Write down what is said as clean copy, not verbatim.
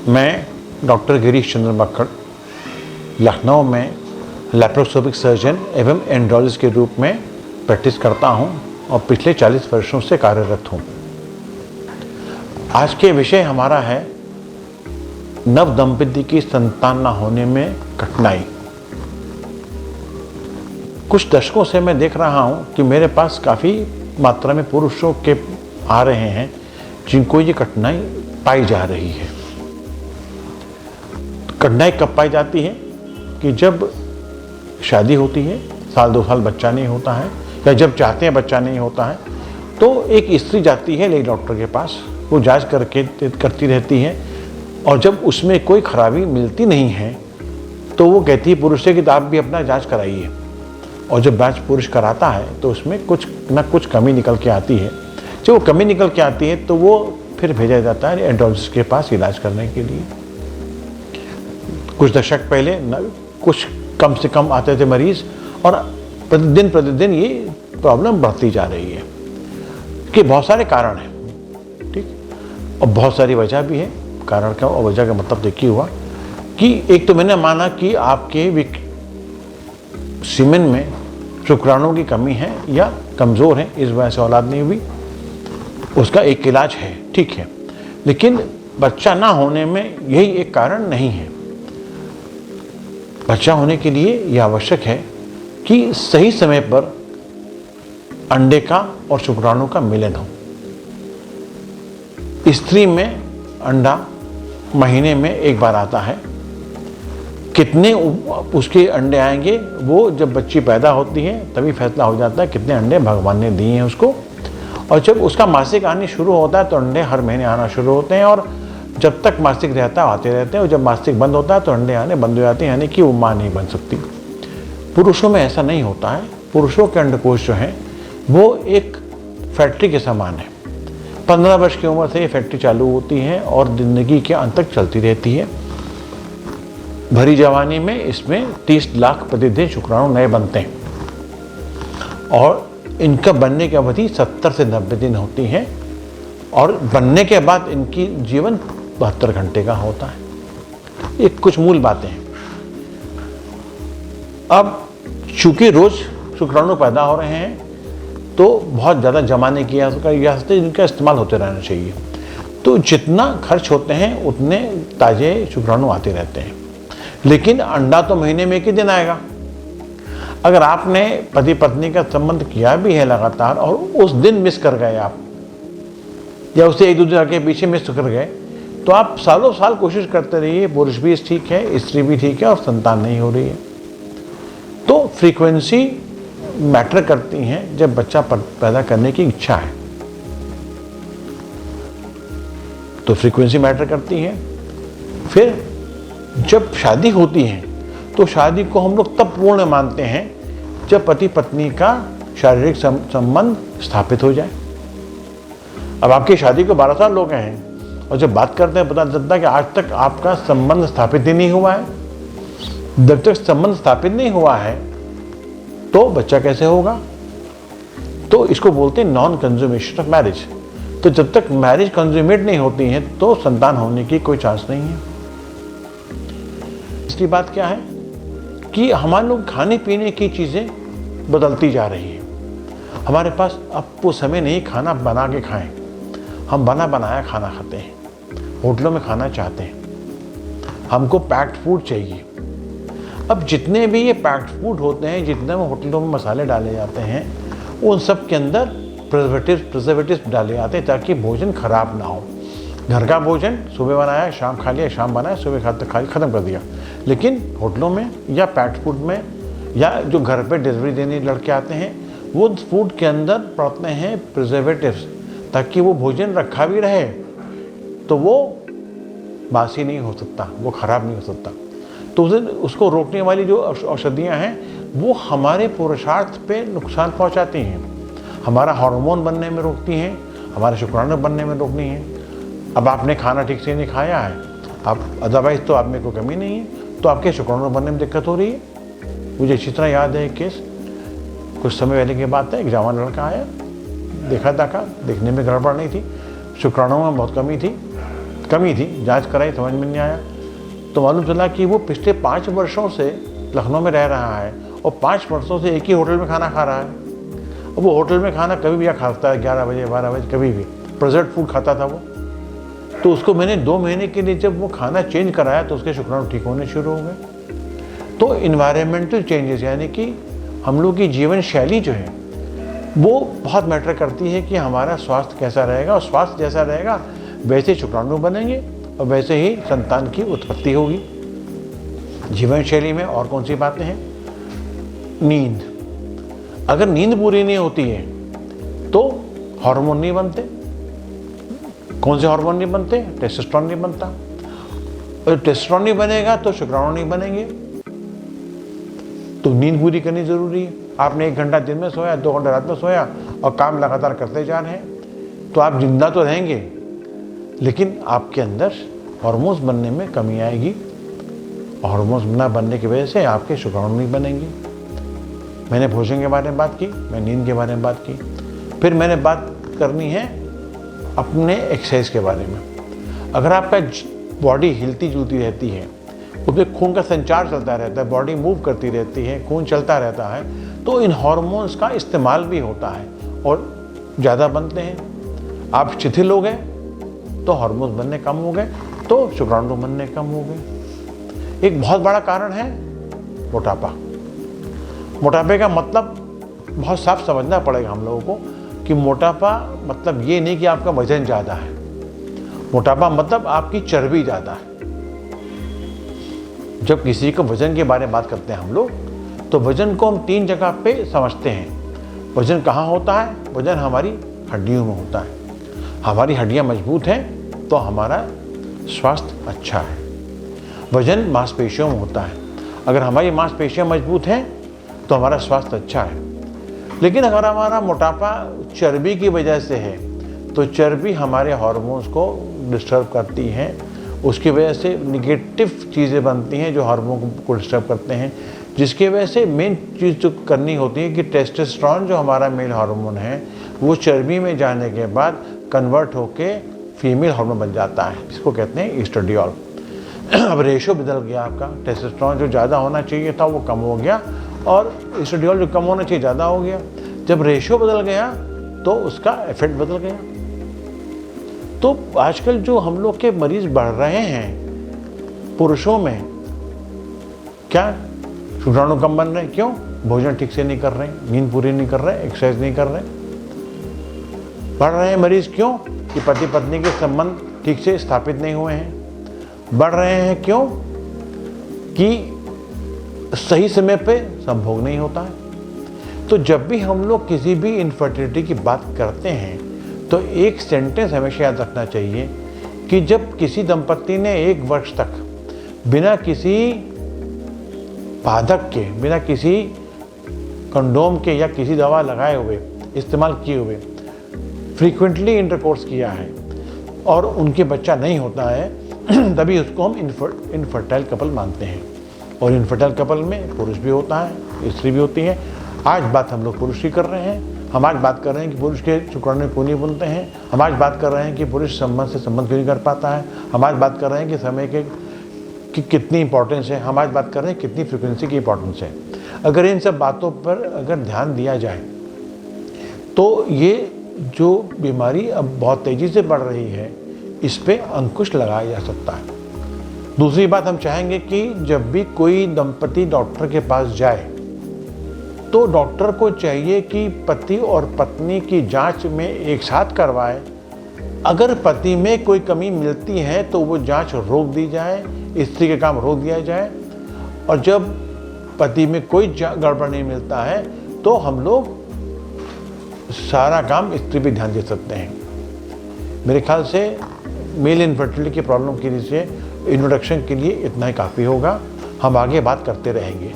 मैं डॉक्टर गिरीश चंद्र बक्कड़ लखनऊ में laparoscopic surgeon एवं एंड्रोलॉजिस्ट के रूप में प्रैक्टिस करता हूं और पिछले 40 वर्षों से कार्यरत हूं। आज के विषय हमारा है नव दंपति की संतान न होने में कठिनाई। कुछ दशकों से मैं देख रहा हूं कि मेरे पास काफ़ी मात्रा में पुरुषों के आ रहे हैं जिनको ये कठिनाई पाई जा रही है। कठिनाई कब पाई जाती है कि जब शादी होती है, साल 2 साल बच्चा नहीं होता है, या जब चाहते हैं बच्चा नहीं होता है, तो एक स्त्री जाती है लेडी डॉक्टर के पास, वो जांच करती रहती है और जब उसमें कोई खराबी मिलती नहीं है तो वो कहती है पुरुष से कि आप भी अपना जांच कराइए। और जब जांच पुरुष कराता है तो उसमें कुछ ना कुछ कमी निकल के आती है। जब वो कमी निकल के आती है तो वो फिर भेजा जाता है एंड्रोलॉजिस्ट के पास इलाज करने के लिए। कुछ दशक पहले कुछ कम से कम आते थे मरीज और प्रतिदिन ये प्रॉब्लम बढ़ती जा रही है कि बहुत सारे कारण हैं, ठीक, और बहुत सारी वजह भी है। कारण का और वजह का मतलब देखिए हुआ कि एक तो मैंने माना कि आपके सीमेन में शुक्राणु की कमी है या कमज़ोर है, इस वजह से औलाद नहीं हुई, उसका एक इलाज है, ठीक है, लेकिन बच्चा ना होने में यही एक कारण नहीं है। बच्चा होने के लिए यह आवश्यक है कि सही समय पर अंडे का और शुक्राणु का मिलन हो। स्त्री में अंडा महीने में एक बार आता है। कितने उसके अंडे आएंगे वो जब बच्ची पैदा होती है तभी फैसला हो जाता है कितने अंडे भगवान ने दिए हैं उसको। और जब उसका मासिक आने शुरू होता है तो अंडे हर महीने आना शुरू होते हैं और जब तक मासिक रहता है आते रहते हैं, और जब मासिक बंद होता है तो अंडे आने बंद हो जाते हैं, यानी कि वो माँ नहीं बन सकती। पुरुषों में ऐसा नहीं होता है। पुरुषों के अंडकोश जो हैं वो एक फैक्ट्री के समान है। 15 वर्ष की उम्र से ये फैक्ट्री चालू होती है और जिंदगी के अंत तक चलती रहती है। भरी जवानी में इसमें 30 लाख प्रतिदिन शुक्राणु नए बनते हैं और इनका बनने की अवधि 70 से 90 दिन होती है और बनने के बाद इनकी जीवन 72 घंटे का होता है। ये कुछ मूल बातें हैं। अब चूंकि रोज शुक्राणु पैदा हो रहे हैं तो बहुत ज़्यादा जमाने की इनका इस्तेमाल होते रहना चाहिए। तो जितना खर्च होते हैं उतने ताजे शुक्राणु आते रहते हैं, लेकिन अंडा तो महीने में 1 ही दिन आएगा। अगर आपने पति पत्नी का संबंध किया भी है लगातार और उस दिन मिस कर गए आप, या उसे 1-2 दिन आगे पीछे मिस कर गए, तो आप सालों साल कोशिश करते रहिए, पुरुष भी ठीक है, स्त्री भी ठीक है और संतान नहीं हो रही है। तो फ्रीक्वेंसी मैटर करती हैं जब बच्चा पैदा करने की इच्छा है, तो फ्रीक्वेंसी मैटर करती है। फिर जब शादी होती है तो शादी को हम लोग तब पूर्ण मानते हैं जब पति पत्नी का शारीरिक संबंध स्थापित हो जाए। अब आपकी शादी को 12 साल हो गए हैं और जब बात करते हैं पता चलता है कि आज तक आपका संबंध स्थापित ही नहीं हुआ है। जब तक संबंध स्थापित नहीं हुआ है तो बच्चा कैसे होगा? तो इसको बोलते हैं नॉन कंज्यूमेशन ऑफ मैरिज। तो जब तक मैरिज कंज्यूमेट नहीं होती है तो संतान होने की कोई चांस नहीं है। इसकी बात क्या है कि हमारे लोग खाने पीने की चीज़ें बदलती जा रही हैं। हमारे पास अब वो समय नहीं खाना बना के खाएं, हम बना बनाया खाना खाते हैं, होटलों में खाना चाहते हैं, हमको पैक्ड फूड चाहिए। अब जितने भी ये पैक्ड फूड होते हैं, जितने में होटलों में मसाले डाले जाते हैं, उन सब के अंदर प्रिजर्वेटिव्स डाले जाते हैं ताकि भोजन खराब ना हो। घर का भोजन सुबह बनाया शाम खा लिया, शाम बनाया सुबह खा खत्म कर दिया। लेकिन होटलों में या पैक्ड फूड में या जो घर पे डिलीवरी देने लड़के आते हैं, वो फूड के अंदर पड़ते हैं प्रिजर्वेटिव्स ताकि वो भोजन रखा भी रहे तो वो बासी नहीं हो सकता, वो खराब नहीं हो सकता। तो उसको रोकने वाली जो औषधियाँ हैं वो हमारे पुरुषार्थ पे नुकसान पहुँचाती हैं। हमारा हार्मोन बनने में रोकती हैं, हमारे शुक्राणु बनने में रोकनी है। अब आपने खाना ठीक से नहीं खाया है, आप अदरवाइज तो आप में कोई कमी नहीं है, तो आपके शुक्राणु बनने में दिक्कत हो रही है। मुझे अच्छी तरह याद है केस, कुछ समय पहले की बात है, एक जवान लड़का आया, देखा देखने में गड़बड़ नहीं थी, शुक्राणुओं में बहुत कमी थी, कमी थी, जांच कराई, समझ में नहीं आया, तो मालूम चला कि वो पिछले 5 वर्षों से लखनऊ में रह रहा है और 5 वर्षों से एक ही होटल में खाना खा रहा है। और वो होटल में खाना कभी भी खाता है, 11 बजे 12 बजे कभी भी प्रेजर्व फूड खाता था वो। तो उसको मैंने 2 महीने के लिए जब वो खाना चेंज कराया तो उसके शुक्राणु ठीक होने शुरू हो गए। तो इन्वायरमेंटल चेंजेस यानी कि हम लोग की जीवन शैली जो है वो बहुत मैटर करती है कि हमारा स्वास्थ्य कैसा रहेगा, और स्वास्थ्य जैसा रहेगा वैसे शुक्राणु बनेंगे और वैसे ही संतान की उत्पत्ति होगी। जीवन शैली में और कौन सी बातें हैं? नींद, अगर नींद पूरी नहीं होती है तो हार्मोन नहीं बनते। कौन से हार्मोन नहीं बनते? टेस्टोस्टेरोन नहीं बनता, और टेस्टोस्टेरोन नहीं बनेगा तो शुक्राणु नहीं बनेंगे। तो नींद पूरी करनी जरूरी है। आपने 1 घंटा दिन में सोया, 2 घंटा रात में सोया और काम लगातार करते जा रहे हैं तो आप जिंदा तो रहेंगे, लेकिन आपके अंदर हार्मोन्स बनने में कमी आएगी। हार्मोन्स ना बनने की वजह से आपके शुक्राणु नहीं बनेंगे। मैंने भोजन के बारे में बात की, मैं नींद के बारे में बात की, फिर मैंने बात करनी है अपने एक्सरसाइज के बारे में। अगर आपका बॉडी हिलती जुलती रहती है, उसमें खून का संचार चलता रहता है, बॉडी मूव करती रहती है, खून चलता रहता है, तो इन हार्मोन्स का इस्तेमाल भी होता है और ज़्यादा बनते हैं। आप शिथिल हो गए तो हार्मोन्स बनने कम हो गए, तो शुक्राणु बनने कम हो गए। एक बहुत बड़ा कारण है मोटापा। मोटापे का मतलब बहुत साफ समझना पड़ेगा हम लोगों को कि मोटापा मतलब ये नहीं कि आपका वजन ज़्यादा है। मोटापा मतलब आपकी चर्बी ज़्यादा है। जब किसी को वजन के बारे में बात करते हैं हम लोग, तो वजन को हम 3 जगह पे समझते हैं। वजन कहाँ होता है? वजन हमारी हड्डियों में होता है। हमारी हड्डियाँ मजबूत हैं तो हमारा स्वास्थ्य अच्छा है। वजन मांसपेशियों में होता है। अगर हमारी मांसपेशियाँ मजबूत हैं तो हमारा स्वास्थ्य अच्छा है। लेकिन अगर हमारा मोटापा चर्बी की वजह से है तो चर्बी हमारे हार्मोन्स को डिस्टर्ब करती है। उसकी वजह से निगेटिव चीज़ें बनती हैं जो हार्मोन को डिस्टर्ब करते हैं, जिसकी वजह से मेन चीज़ जो करनी होती है कि टेस्टोस्टेरोन जो हमारा मेल हार्मोन है वो चर्बी में जाने के बाद कन्वर्ट होके फीमेल हार्मोन बन जाता है, जिसको कहते हैं एस्ट्राडियोल। अब रेशो बदल गया आपका, टेस्टोस्टेरोन जो ज़्यादा होना चाहिए था वो कम हो गया और एस्ट्राडियोल जो कम होना चाहिए ज़्यादा हो गया। जब रेशो बदल गया तो उसका इफेक्ट बदल गया। तो आजकल जो हम लोग के मरीज बढ़ रहे हैं पुरुषों में, क्या शुक्राणु कम बन रहे हैं? क्यों? भोजन ठीक से नहीं कर रहे हैं, नींद पूरी नहीं कर रहे, एक्सरसाइज नहीं कर रहे। बढ़ रहे हैं मरीज क्यों? कि पति पत्नी के संबंध ठीक से स्थापित नहीं हुए हैं। बढ़ रहे हैं क्यों? कि सही समय पे संभोग नहीं होता है। तो जब भी हम लोग किसी भी इनफर्टिलिटी की बात करते हैं तो एक सेंटेंस हमेशा याद रखना चाहिए कि जब किसी दंपति ने 1 वर्ष तक बिना किसी बाधक के, बिना किसी कंडोम के या किसी दवा लगाए हुए, इस्तेमाल किए हुए फ्रीक्वेंटली इंटरकोर्स किया है और उनके बच्चा नहीं होता है, तभी उसको हम इनफर्टाइल कपल मानते हैं। और इनफर्टाइल कपल में पुरुष भी होता है, स्त्री भी होती है। आज बात हम लोग पुरुष की कर रहे हैं। हम आज बात कर रहे हैं कि पुरुष के शुक्राणु क्यों नहीं बनते हैं। हम आज बात कर रहे हैं कि पुरुष संबंध से संबंध क्यों नहीं कर पाता है। हम आज बात कर रहे हैं कि समय की कितनी इंपॉर्टेंस है। हम आज बात कर रहे हैं कितनी फ्रिक्वेंसी की इंपॉर्टेंस है। अगर इन सब बातों पर अगर ध्यान दिया जाए तो ये जो बीमारी अब बहुत तेज़ी से बढ़ रही है, इस पे अंकुश लगाया जा सकता है। दूसरी बात, हम चाहेंगे कि जब भी कोई दंपति डॉक्टर के पास जाए तो डॉक्टर को चाहिए कि पति और पत्नी की जांच में एक साथ करवाए। अगर पति में कोई कमी मिलती है तो वो जांच रोक दी जाए, स्त्री के काम रोक दिया जाए। और जब पति में कोई गड़बड़ नहीं मिलता है तो हम लोग सारा काम स्त्री पे ध्यान दे सकते हैं। मेरे ख्याल से मेल इनफर्टिलिटी की प्रॉब्लम के लिए इंट्रोडक्शन के लिए इतना ही काफ़ी होगा। हम आगे बात करते रहेंगे।